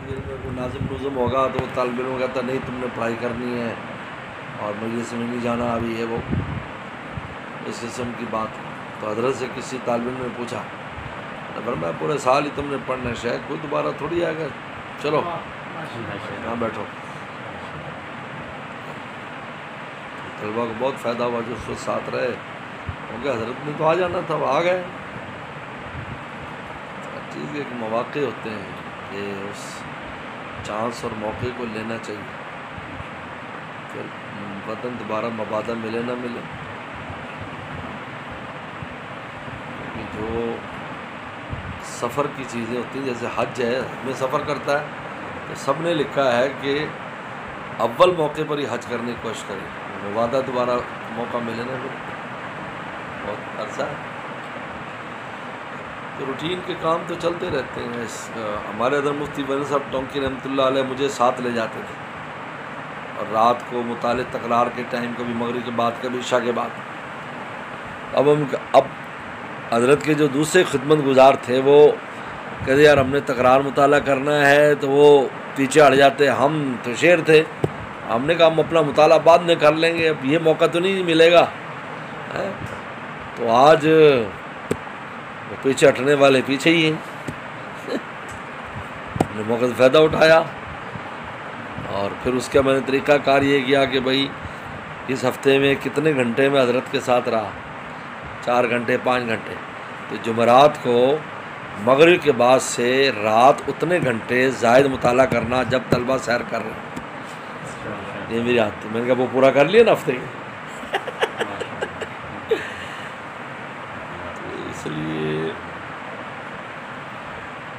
کاٹگری میں کوئی ناظم نظم ہوگا تو وہ طالب علم کہتا نہیں تم نے پڑھائی کرنی ہے اور مجلس میں نہیں جانا ابھی ہے وہ اس قسم کی بات. تو حضرت سے کسی طالب علم نے پوچھا میں پورے سال ہی تم نے پڑھنا ہے شیخ کوئی دوبارہ تھوڑی آئے گا چلو یہاں بیٹھو. طلبا کو بہت فائدہ ہوا جو اس وقت ساتھ رہے کیونکہ حضرت نے تو آ جانا تھا وہ آ گئے. ہر چیز کے ایک مواقع ہوتے ہیں کہ اس چانس اور موقع کو لینا چاہیے پھر وطن دوبارہ مبادہ ملے نہ ملے. کیونکہ جو سفر کی چیزیں ہوتی ہیں جیسے حج ہے میں سفر کرتا ہے تو سب نے لکھا ہے کہ اول موقع پر ہی حج کرنے کی کوشش کریں وعدہ دوبارہ موقع ملے نہ ملے بہت عرصہ ہے. تو روٹین کے کام تو چلتے رہتے ہیں. ہمارے ادھر مفتی بن صاحب ٹونکی رحمۃ اللہ علیہ مجھے ساتھ لے جاتے تھے اور رات کو مطالعہ تکرار کے ٹائم کبھی مغرب کے بعد کبھی عشاء کے بعد. اب حضرت کے جو دوسرے خدمت گزار تھے وہ کہتے یار ہم نے تکرار مطالعہ کرنا ہے تو وہ پیچھے ہٹ جاتے. ہم تو شیر تھے ہم نے کہا ہم اپنا مطالعہ بعد میں کر لیں گے اب یہ موقع تو نہیں ملے گا. تو آج پیچھے ہٹنے والے پیچھے ہی ہیں. ہم نے موقع سے فائدہ اٹھایا اور پھر اس کا میں نے طریقہ کار یہ کیا کہ بھائی اس ہفتے میں کتنے گھنٹے میں حضرت کے ساتھ رہا 4 گھنٹے 5 گھنٹے. تو جمعرات کو مغرب کے بعد سے رات اتنے گھنٹے زائد مطالعہ کرنا جب طلبہ سیر کر رہے ہیں. یہ میری عادت ہے. میں نے کہا وہ پورا کر لیا نا ہفتے اس لیے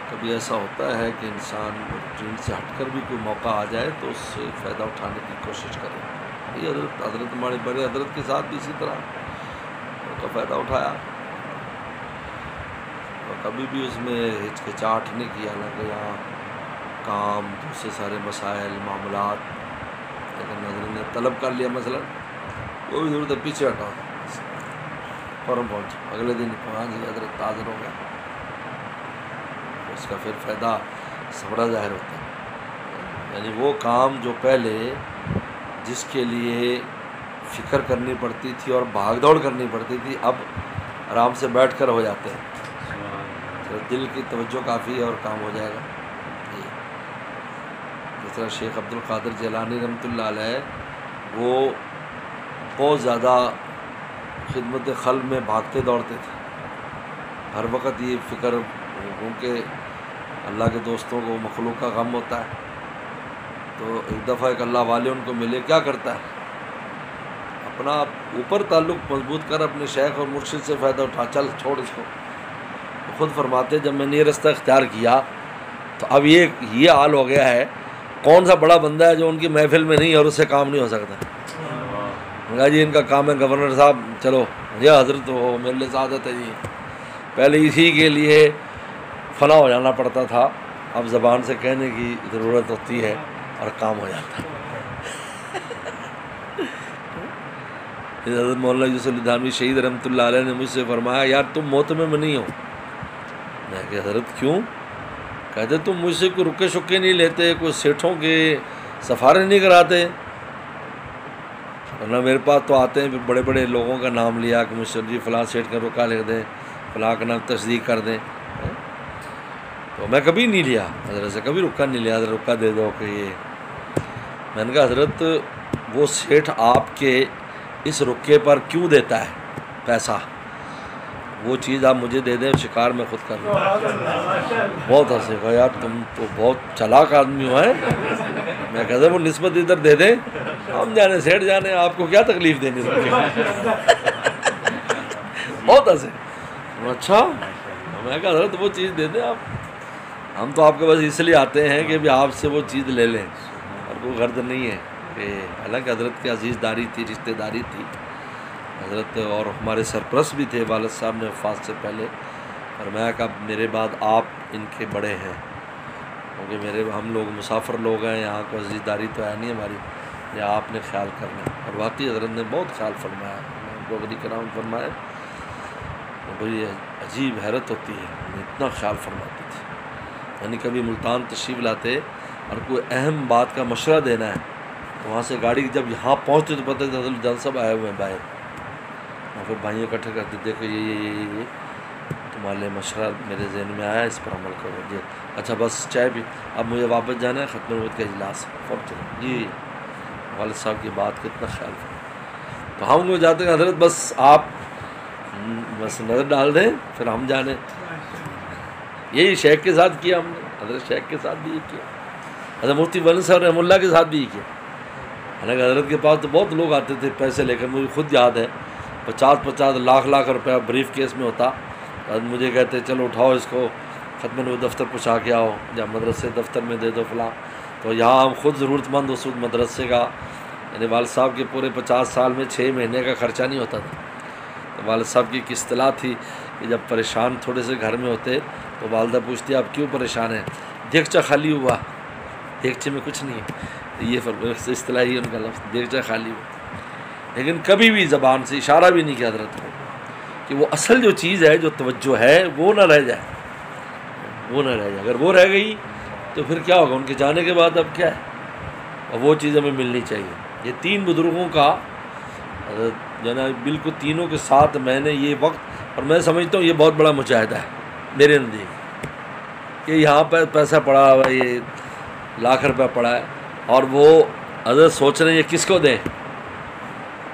کبھی ایسا ہوتا ہے کہ انسان روٹین سے ہٹ کر بھی کوئی موقع آ جائے تو اس سے فائدہ اٹھانے کی کوشش کرے. یہ حضرت ہمارے بڑے حضرت کے ساتھ بھی اسی طرح کا فائدہ اٹھایا اور کبھی بھی اس میں ہچکچاہٹ نہیں کیا نہ کہ یہاں کام دوسرے سارے مسائل معاملات لیکن حضرت نے طلب کر لیا مثلا وہ بھی ضرورت ہے پیچھے ہٹا فوراً پہنچ اگلے دن پہنچ گیا حضرت حاضر ہو گیا. اس کا پھر فائدہ بڑا ظاہر ہوتا ہے. یعنی وہ کام جو پہلے جس کے لیے فکر کرنی پڑتی تھی اور بھاگ دوڑ کرنی پڑتی تھی اب آرام سے بیٹھ کر ہو جاتے ہیں. دل کی توجہ کافی ہے اور کام ہو جائے گا. جس طرح شیخ عبد القادر جیلانی رحمۃ اللہ علیہ وہ بہت زیادہ خدمت خلق میں بھاگتے دوڑتے تھے. ہر وقت یہ فکر کیونکہ اللہ کے دوستوں کو مخلوق کا غم ہوتا ہے. تو ایک دفعہ ایک اللہ والے ان کو ملے کیا کرتا ہے اپنا اوپر تعلق مضبوط کر اپنے شیخ اور مرشد سے فائدہ اٹھا چل چھوڑ اس کو. خود فرماتے جب میں نے یہ رستہ اختیار کیا تو اب یہ حال ہو گیا ہے کون سا بڑا بندہ ہے جو ان کی محفل میں نہیں اور اس سے کام نہیں ہو سکتا. کہا جی ان کا کام ہے گورنر صاحب چلو یہ حضرت ہو میرے لیے سعادت ہے جی. پہلے اسی کے لیے فنا ہو جانا پڑتا تھا اب زبان سے کہنے کی ضرورت ہوتی ہے اور کام ہو جاتا ہے. حضرت مولانا یوسف دھانوی شہید رحمۃ اللہ علیہ نے مجھ سے فرمایا یار تم محتمم میں نہیں ہو. میں کہ حضرت کیوں؟ کہتے تم مجھ سے کوئی رکے شکے نہیں لیتے کوئی سیٹھوں کے سفارے نہیں کراتے ورنہ میرے پاس تو آتے ہیں پھر بڑے بڑے لوگوں کا نام لیا کہ مجھ سے جی فلاں سیٹھ کا رکا لکھ دیں فلاں کا نام تصدیق کر دیں. تو میں کبھی نہیں لیا حضرت سے کبھی رکا نہیں لیا حضرت رکا دے دو کہ یہ. میں نے کہا حضرت وہ سیٹھ آپ کے اس رکے پر کیوں دیتا ہے پیسہ وہ چیز آپ مجھے دے دیں شکار میں خود کر لوں. بہت ہنسے گا یار تم تو بہت چلاک آدمی ہو ہیں. میں کہتا وہ نسبت ادھر دے دیں ہم جانے سیٹھ جانے آپ کو کیا تکلیف دینی رکے. بہت ہنسے. اچھا میں کہا حضرت وہ چیز دے دیں آپ ہم تو آپ کے پاس اس لیے آتے ہیں کہ بھی آپ سے وہ چیز لے لیں اور کوئی غرض نہیں ہے کہ حالانکہ حضرت کی عزیز داری تھی رشتہ داری تھی. حضرت اور ہمارے سرپرست بھی تھے والد صاحب نے وفات سے پہلے فرمایا کہ اب میرے بعد آپ ان کے بڑے ہیں کیونکہ ہم لوگ مسافر لوگ ہیں یہاں کو عزیز داری تو ہے نہیں ہماری یہ آپ نے خیال کرنا ہے. اور واقعی حضرت نے بہت خیال فرمایا بغری کرام فرمایا بڑی عجیب حیرت ہوتی ہے اتنا خیال فرماتی تھی. یعنی کبھی ملتان تشریف لاتے اور کوئی اہم بات کا مشورہ دینا ہے تو وہاں سے گاڑی جب یہاں پہنچتے تو پتہ چلتا جان صاحب آئے ہوئے ہیں باہر، اور پھر بھائیوں اکٹھے کرتے، دیکھو یہ تمہارے لیے مشورہ میرے ذہن میں آیا، اس پر عمل کرو جی، اچھا بس چائے بھی، اب مجھے واپس جانا ہے، ختم نبوت کا اجلاس فوت چلو جی، والد صاحب کی بات کا اتنا خیال تھا۔ تو ہم لوگ جاتے ہیں حضرت بس آپ بس نظر ڈال دیں پھر ہم جانے، یہی شیخ کے ساتھ کیا ہم نے، حضرت شیخ کے ساتھ بھی یہ کیا، حضرت مفتی ولید صاحب رحمہ اللہ کے ساتھ بھی یہ کیا۔ حالانکہ حضرت کے پاس تو بہت لوگ آتے تھے پیسے لے کر، مجھے خود یاد ہے 50 لاکھ روپیہ بریف کیس میں ہوتا، مجھے کہتے چلو اٹھاؤ اس کو ختم نبوت دفتر پہنچا کے آؤ، یا مدرسے دفتر میں دے دو فلاں، تو یہاں ہم خود ضرورت مند اس وقت مدرسے کا، یعنی والد صاحب کے پورے 50 سال میں 6 مہینے کا خرچہ نہیں ہوتا تھا۔ تو والد صاحب کی ایک اصطلاح تھی کہ جب پریشان تھوڑے سے گھر میں ہوتے تو والدہ پوچھتی آپ کیوں پریشان ہیں؟ دیگچہ خالی ہوا، دیگچے میں کچھ نہیں ہے، یہ اصطلاح ہی ان کا لفظ، دیگچہ خالی ہوا۔ لیکن کبھی بھی زبان سے اشارہ بھی نہیں کیا حضرت کو کہ وہ اصل جو چیز ہے، جو توجہ ہے، وہ نہ رہ جائے، وہ نہ رہ جائے۔ اگر وہ رہ گئی تو پھر کیا ہوگا؟ ان کے جانے کے بعد اب کیا ہے؟ اور وہ چیز ہمیں ملنی چاہیے۔ یہ 3 بزرگوں کا جو نا بالکل تینوں کے ساتھ میں نے یہ وقت، اور میں سمجھتا ہوں یہ بہت بڑا مجاہدہ ہے میرے نزدیک، کہ یہاں پہ پیسہ پڑا ہوا ہے، یہ لاکھ روپیہ پڑا ہے، اور وہ حضرت سوچ رہے ہیں یہ کس کو دیں،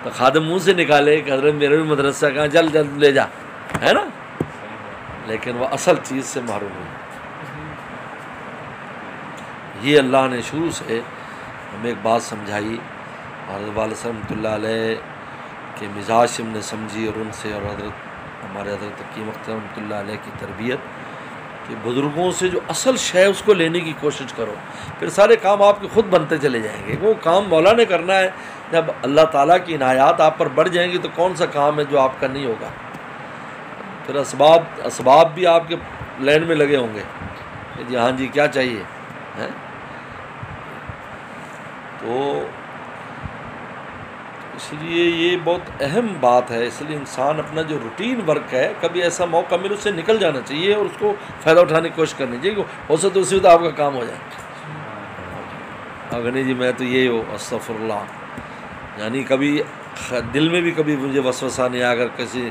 تو خادم منہ سے نکالے کہ حضرت میرے بھی مدرسہ کہاں، جلد لے جا، ہے نا، لیکن وہ اصل چیز سے محروم ہوئی۔ یہ اللہ نے شروع سے ہمیں ایک بات سمجھائی، اور والد صاحب رحمۃ اللہ علیہ کے مزاج سے ہم نے سمجھی، اور ان سے، اور حضرت ہمارے حضرت حکیم اختر رحمۃ اللہ علیہ کی تربیت، کہ بزرگوں سے جو اصل شے اس کو لینے کی کوشش کرو، پھر سارے کام آپ کے خود بنتے چلے جائیں گے۔ وہ کام مولا نے کرنا ہے، جب اللہ تعالیٰ کی عنایات آپ پر بڑھ جائیں گی تو کون سا کام ہے جو آپ کا نہیں ہوگا؟ پھر اسباب بھی آپ کے لین میں لگے ہوں گے کہ جی ہاں جی کیا چاہیے ہے۔ تو اس لیے یہ بہت اہم بات ہے، اس لیے انسان اپنا جو روٹین ورک ہے، کبھی ایسا موقع ملے اس سے نکل جانا چاہیے اور اس کو فائدہ اٹھانے کی کوشش کرنی چاہیے، ہو سکتا تو اسی وقت آپ کا کام ہو جائے۔ اگر نہیں جی میں تو یہ ہو استغفر اللہ، یعنی کبھی دل میں بھی کبھی مجھے وسوسہ نہیں آیا، اگر کسی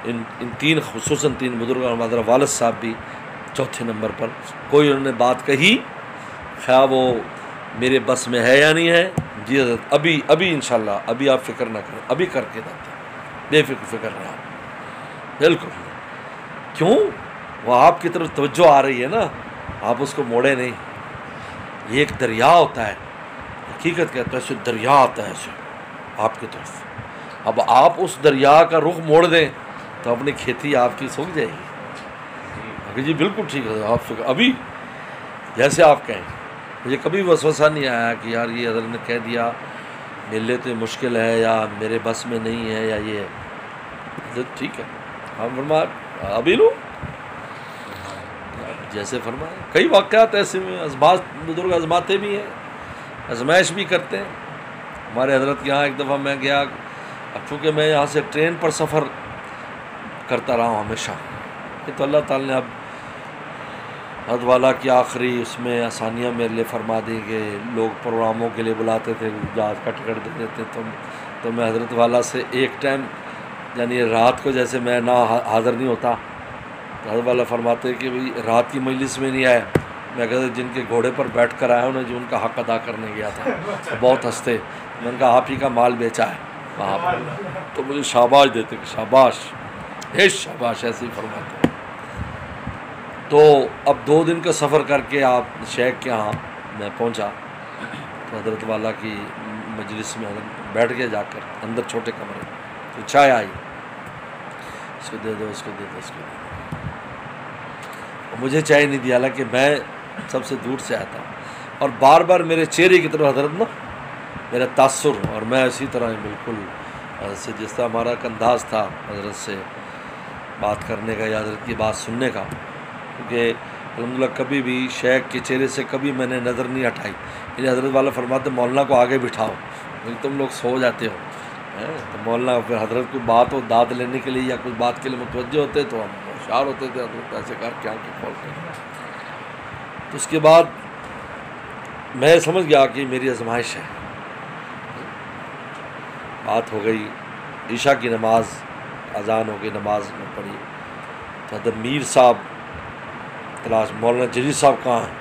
ان 3 خصوصاً 3 بزرگ، ہمارا والد صاحب بھی چوتھے نمبر پر، کوئی انہوں نے بات کہی، خواہ وہ میرے بس میں ہے یا نہیں ہے، جی حضرت ابھی انشاءاللہ ابھی آپ فکر نہ کریں، ابھی کر کے دیتے ہیں، بے فکر رہے آپ، بالکل کیوں؟ وہ آپ کی طرف توجہ آ رہی ہے نا، آپ اس کو موڑے نہیں۔ یہ ایک دریا ہوتا ہے، حقیقت کہتا ہے ایسے دریا آتا ہے ایسے آپ کی طرف، اب آپ اس دریا کا رخ موڑ دیں تو اپنی کھیتی آپ کی سوکھ جائے گی۔ جی بالکل ٹھیک ہے، آپ فکر ابھی جیسے آپ کہیں۔ مجھے کبھی وسوسہ نہیں آیا کہ یار یہ حضرت نے کہہ دیا میرے لیے تو مشکل ہے، یا میرے بس میں نہیں ہے، یا یہ حضرت ٹھیک ہے ہم فرمایا ابھی لو جیسے فرمایا۔ کئی واقعات ایسے میں بزرگ آزماتے بھی ہیں، آزمائش بھی کرتے ہیں۔ ہمارے حضرت کے یہاں ایک دفعہ میں گیا، اب چونکہ میں یہاں سے ٹرین پر سفر کرتا رہا ہوں ہمیشہ، یہ تو اللہ تعالیٰ نے اب حد والا کی آخری اس میں آسانیاں میرے لیے فرما دی کہ لوگ پروگراموں کے لیے بلاتے تھے، جہاز کا ٹکٹ دے دیتے، تو میں حضرت والا سے ایک ٹائم یعنی رات کو جیسے میں نہ حاضر نہیں ہوتا تو حضرت والا فرماتے کہ بھئی رات کی مجلس میں نہیں آئے، میں کہتے جن کے گھوڑے پر بیٹھ کر آیا انہیں جو ان کا حق ادا کرنے گیا تھا، بہت ہنستے، میں نے کہا آپ ہی کا مال بیچا ہے وہاں پر، تو مجھے شاباش دیتے کہ شاباش شاباش، ایسے ہی فرماتے۔ تو اب 2 دن کا سفر کر کے آپ شیخ کے ہاں میں پہنچا تو حضرت والا کی مجلس میں بیٹھ گیا، جا کر اندر چھوٹے کمرے، تو چائے آئی، اس کو دے دو، اس کو دے دو، اس کو دے دو، مجھے چائے نہیں دیا، حالانکہ میں سب سے دور سے آیا تھا، اور بار بار میرے چہرے کی طرف حضرت نا میرا تاثر، اور میں اسی طرح بالکل سے جس طرح ہمارا ایک انداز تھا حضرت سے بات کرنے کا یا حضرت کی بات سننے کا، کیونکہ الحمدللہ کبھی بھی شیخ کے چہرے سے کبھی میں نے نظر نہیں ہٹائی، یعنی حضرت والا فرماتے مولانا کو آگے بٹھاؤ کیونکہ تم لوگ سو جاتے ہو، تو مولانا پھر حضرت کو بات ہو داد لینے کے لیے یا کچھ بات کے لیے متوجہ ہوتے تو ہم ہوشیار ہوتے تھے، حضرت ایسے کر کے آنکھیں کھول کے تو اس کے بعد میں سمجھ گیا کہ میری آزمائش ہے. بات ہو گئی عشاء کی نماز، اذان ہو گئی، نماز میں پڑھی تو حضرت میر صاحب تلاش، مولانا جلیل صاحب کہاں ہیں؟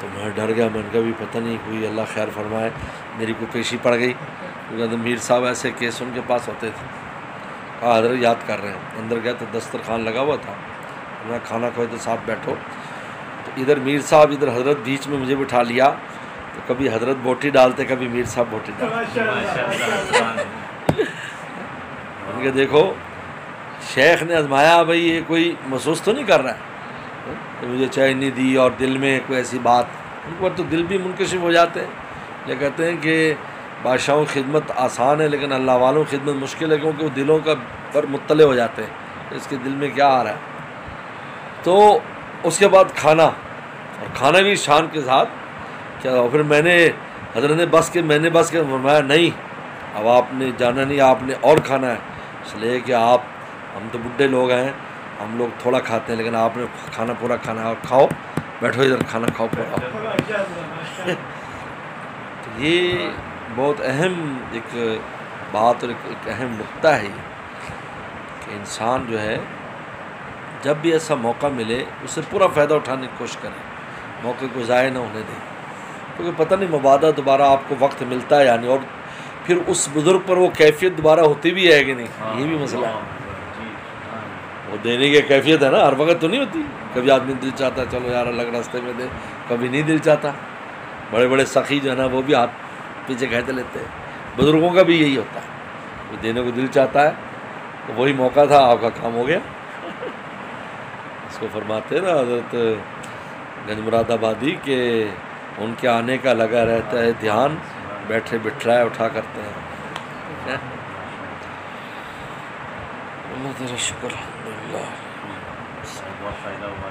تو میں ڈر گیا، میں نے کہا بھی پتہ نہیں کوئی اللہ خیر فرمائے میری کوئی پیشی پڑ گئی، کیونکہ حضرت میر صاحب ایسے کیس ان کے پاس ہوتے تھے. کہا حضرت یاد کر رہے ہیں. اندر گیا تو دسترخوان لگا ہوا تھا، میں کھانا کھوئے تو ساتھ بیٹھو. تو ادھر میر صاحب، ادھر حضرت بیچ میں مجھے بٹھا لیا. تو کبھی حضرت بوٹی ڈالتے، کبھی میر صاحب بوٹی ڈالتے. ان کے دیکھو شیخ نے آزمایا، بھائی یہ کوئی محسوس تو نہیں کر رہا ہے کہ مجھے چائے نہیں دی، اور دل میں کوئی ایسی بات. ان پر تو دل بھی منکشف ہو جاتے ہیں. یہ کہتے ہیں کہ بادشاہوں کی خدمت آسان ہے لیکن اللہ والوں کی خدمت مشکل ہے، کیونکہ وہ دلوں کا پر مطلع ہو جاتے ہیں اس کے دل میں کیا آ رہا ہے. تو اس کے بعد کھانا، اور کھانا بھی شان کے ساتھ کیا. پھر میں نے حضرت نے میں نے بس کے فرمایا نہیں، اب آپ نے جانا نہیں، آپ نے اور کھانا ہے. اس لیے کہ ہم تو بڈھے لوگ ہیں، ہم لوگ تھوڑا کھاتے ہیں، لیکن آپ نے کھانا پورا کھانا ہے، اور کھاؤ، بیٹھو ادھر کھانا کھاؤ پورا. تو یہ بہت اہم ایک بات اور ایک اہم نقطہ ہے یہ، کہ انسان جو ہے جب بھی ایسا موقع ملے اس سے پورا فائدہ اٹھانے کی کوشش کرے، موقع کو ضائع نہ ہونے دیں. کیونکہ پتہ نہیں مبادہ دوبارہ آپ کو وقت ملتا ہے یا نہیں، اور پھر اس بزرگ پر وہ کیفیت دوبارہ ہوتی بھی ہے کہ نہیں، یہ بھی مسئلہ ہے. وہ دینے کی کیفیت ہے نا، ہر وقت تو نہیں ہوتی. کبھی آدمی دل چاہتا ہے چلو یار الگ راستے میں دے، کبھی نہیں دل چاہتا. بڑے بڑے سخی جو ہے نا وہ بھی ہاتھ پیچھے کھینچ لیتے ہیں. بزرگوں کا بھی یہی ہوتا ہے، وہ دینے کو دل چاہتا ہے تو وہی موقع تھا، آپ کا کام ہو گیا. اس کو فرماتے ہیں نا حضرت گنج مراد آبادی کہ ان کے آنے کا لگا رہتا ہے دھیان، بیٹھے بٹھلائے اٹھا کرتے ہیں. اللہ تیرا شکر. الحمدللہ. بہت فائدہ ہوا.